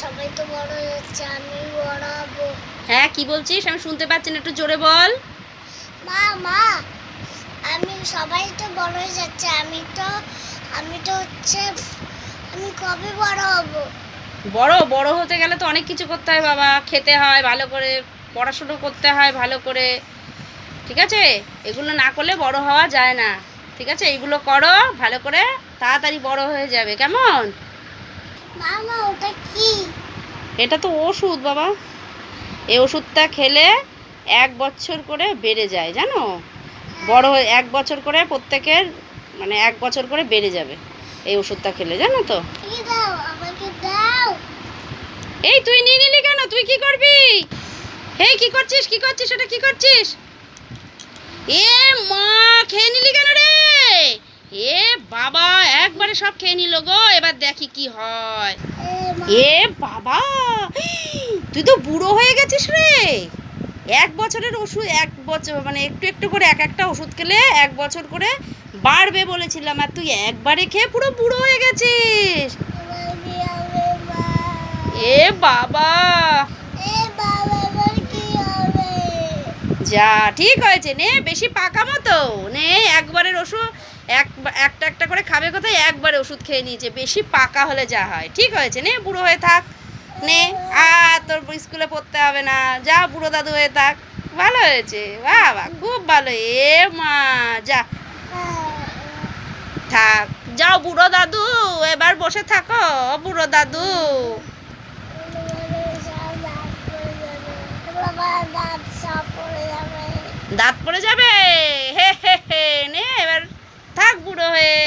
সবাই তো বড় হচ্ছে, আমি বড় হবো। হ্যাঁ, কি বলছিস? আমি শুনতে পাচ্ছি না, একটু জোরে বল। মা মা আমি সবাই তো বড় হয়ে যাচ্ছে, আমি তো হচ্ছে আমি কবে বড় হব? বড় বড় হতে গেলে তো অনেক কিছু করতে হয় বাবা, খেতে হয় ভালো করে, পড়াশুনো করতে হয় ভালো করে, ঠিক আছে? এগুলো না করলে বড় হওয়া যায় না, ঠিক আছে? এগুলো করো ভালো করে, তাড়াতাড়ি বড় হয়ে যাবে, কেমন? মা মা ওটা কি? এটা তো ওষুধ বাবা। এই ওষুধটা খেলে 1 বছর করে বেড়ে যায়, জানো? বড় হয়ে 1 বছর করে প্রত্যেকের, মানে 1 বছর করে বেড়ে যাবে এই ওষুধটা খেলে, জানো তো? কি দাও, আমাকে দাও। এই তুই নিয়ে নিলি কেন? তুই কি করবি? হেই, কি করছিস? কি করছিস? এটা কি করছিস? এ মা, খেয়ে নিলি কেন রে? এ বাবা, একবারে সব খেয়ে নিল গো। এবার দেখি কি হয়। মা, এ বাবা, তুই তো বুড়ো হয়ে গেছিস রে। 1 বছরের ওষুধ, 1 বছর মানে একটু একটু করে এক একটা ওষুধ খেলে 1 বছর করে বাড়বে বলেছিলাম, আর তুই একবারে খেয়ে পুরো বুড়ো হয়ে গেছিস। আমার কি হবে মা? এ বাবা, বাবা আমার কি হবে? যা, ঠিক হয়েছে, নে, বেশি পাকামো তো নে, একবারের ওষুধ একটা একটা করে খাবে কোথায়, একবারে ওষুধ খেয়ে নিয়েছে, বেশি পাকা হলে যা হয়। ঠিক হয়েছে, নে, বুড়ো হয়ে থাক, নে। আর তোর স্কুলে পড়তে হবে না, যা বুড়ো দাদু হয়ে থাক। ভালো হয়েছে বাবা, খুব ভালো। এ মা, যা, থাক, যাও বুড়ো দাদু, এবার বসে থাকো বুড়ো দাদু। আমার দাঁত সব পড়ে যাবে। দাঁত পড়ে যাবে? হে হে হে, নে এবার থাক বুড়ো হয়ে।